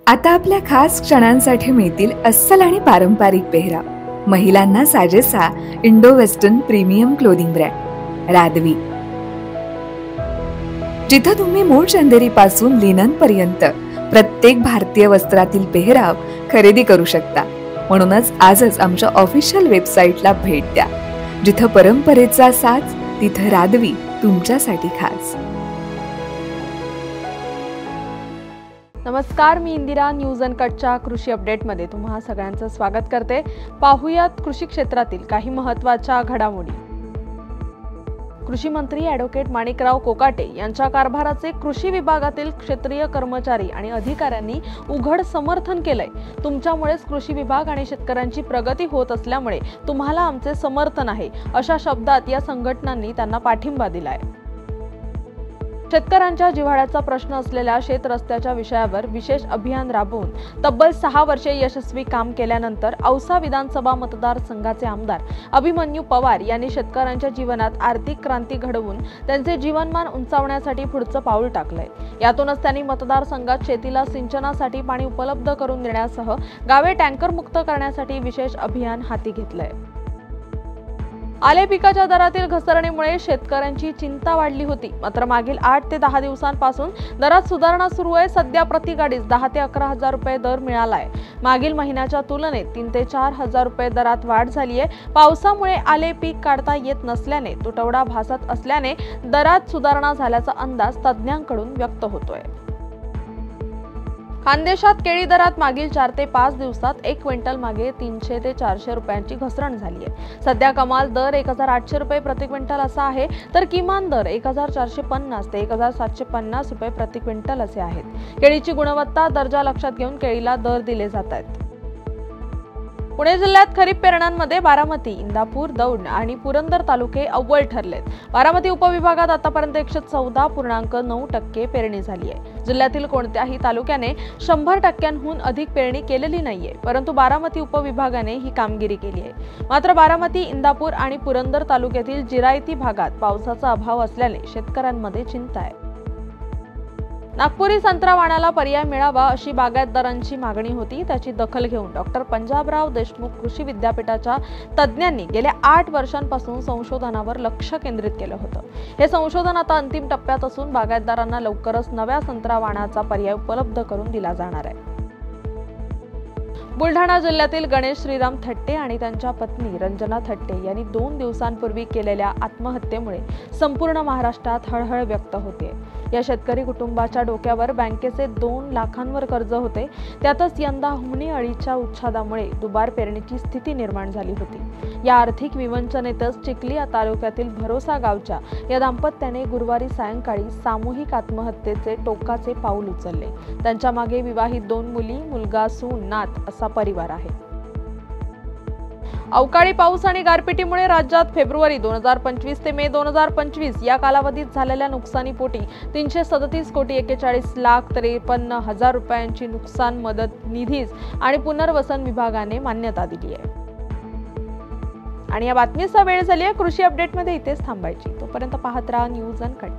आता आपल्या खास क्षणांसाठी मिळतील अस्सल आणि पारंपरिक पेहराव, महिलांना साजेसा Indo western premium clothing brand Radvi, जिथं तुम्ही मूळ चंदेरी पासून लिनन पर्यंत प्रत्येक भारतीय वस्त्रातील पेहराव खरेदी करू शकता। म्हणूनच आजच आमच्या ऑफिशियल वेबसाईटला भेट द्या, जिथं परंपरेचा साज तिथं रादवी तुमच्यासाठी खास। नमस्कार, मी इंदिरा। न्यूज अनकटच्या कृषी अपडेटमध्ये तुम्हा सगळ्यांचं स्वागत करते। पाहूयात कृषी क्षेत्रातील काही महत्त्वाच्या घडामोडी। कृषी मंत्री ॲडव्होकेट माणिकराव कोकाटे यांच्या कारभाराचे कृषी विभागातील क्षेत्रीय कर्मचारी आणि अधिकाऱ्यांनी उघड समर्थन केलंय। तुमच्यामुळेच कृषी विभाग आणि शेतकऱ्यांची प्रगती होत असल्यामुळे तुम्हाला आमचे समर्थन आहे, अशा शब्दात या संघटनांनी त्यांना पाठिंबा दिलाय। शेतकऱ्यांच्या जिव्हाळ्याचा प्रश्न असलेल्या शेत रस्त्याच्या विषयावर विशेष अभियान राबवून तब्बल 6 वर्षे यशस्वी काम केल्यानंतर औसा विधानसभा मतदारसंघाचे आमदार अभिमन्यू पवार यांनी शेतकऱ्यांच्या जीवनात आर्थिक क्रांती घडवून त्यांचे जीवनमान उंचावण्यासाठी पुढचं पाऊल टाकलंय। यातूनच त्यांनी मतदारसंघात शेतीला सिंचनासाठी पाणी उपलब्ध करून देण्यासह गावे टँकर मुक्त करण्यासाठी विशेष अभियान हाती घेतलंय। आले पिकाच्या दरातील घसरणीमुळे शेतकऱ्यांची चिंता वाढली होती, मात्र मागील 8 ते 10 दिवसांपासून दरात सुधारणा सुरू आहे। सध्या प्रति गाडीस 10 ते 11 हजार रुपये दर मिळालाय। मागील महिन्याच्या तुलनेत 3 ते 4 हजार रुपये दरात वाढ झाली आहे। पावसामुळे आले पीक काढता येत नसल्याने तुटवडा भासत असल्याने दरात सुधारणा झाल्याचा अंदाज तज्ज्ञांकडून व्यक्त होतोय। खानदेशात केळी दरात मागील 4 ते 5 दिवसात 1 क्विंटल मागे 300 ते 400 रुपयांची घसरण झाली आहे। सध्या कमाल दर 1800 रुपये प्रति क्विंटल असा आहे, तर किमान दर 1450 ते 1750 रुपये प्रति क्विंटल असे आहेत। केळीची गुणवत्ता दर्जा लक्षात घेऊन केळीला दर दिले जात आहेत। पुणे जिल्ह्यात खरीप पेरण्यांमध्ये बारामती, इंदापूर, दौंड आणि पुरंदर तालुके अव्वल ठरलेत। बारामती उपविभागात आतापर्यंत 114.9% पेरणी झाली आहे। जिल्ह्यातील कोणत्याही तालुक्याने 100%हून अधिक पेरणी केलेली नाहीये, परंतु बारामती उपविभागाने ही कामगिरी केली आहे। मात्र बारामती, इंदापूर आणि पुरंदर तालुक्यातील जिरायती भागात पावसाचा अभाव असल्याने शेतकऱ्यांमध्ये चिंता आहे। नागपुरी संत्रा वाणाला पर्याय मिळावा अशी बागायतदारांची मागणी होती। त्याची दखल घेऊन डॉक्टर पंजाबराव देशमुख कृषी विद्यापीठाच्या तज्ज्ञांनी गेल्या 8 वर्षांपासून संशोधनावर लक्ष केंद्रित केलं होतं। हे संशोधन आता अंतिम टप्प्यात असून बागायतदारांना लवकरच नव्या संत्रा वाणाचा पर्याय उपलब्ध करून दिला जाणार आहे। बुलढाणा जिल्ह्यातील गणेश श्रीराम थट्टे आणि त्यांच्या पत्नी रंजना थट्टे यांनी 2 दिवसांपूर्वी केलेल्या आत्महत्येमुळे संपूर्ण महाराष्ट्रात हळहळ व्यक्त होते। या शेतकरी कुटुंबाच्या डोक्यावर बँकेचे 2 लाखांवर कर्ज होते। त्यातच यंदा हुमणी अळीच्या उच्छादामुळे दुबार पेरणीची स्थिती निर्माण झाली होती। या आर्थिक विवंचनेतच चिखली या तालुक्यातील भरोसा गावच्या या दाम्पत्याने गुरुवारी सायंकाळी सामूहिक आत्महत्येचे टोकाचे पाऊल उचलले। त्यांच्या मागे विवाहित 2 मुली, मुलगा, सून, नात असा परिवार आहे। अवकाळी पाऊस आणि गारपिटीमुळे राज्यात फेब्रुवारी 2025 ते मे 2025 या कालावधीत झालेल्या नुकसानीपोटी 337,41,53,हजार रुपयांची नुकसान मदत निधीस आणि पुनर्वसन विभागाने मान्यता दिली आहे। आणि या बातमीचा वेळ झाली आहे। कृषी अपडेटमध्ये इथेच थांबायची। तोपर्यंत पाहत राहा न्यूज अनकट।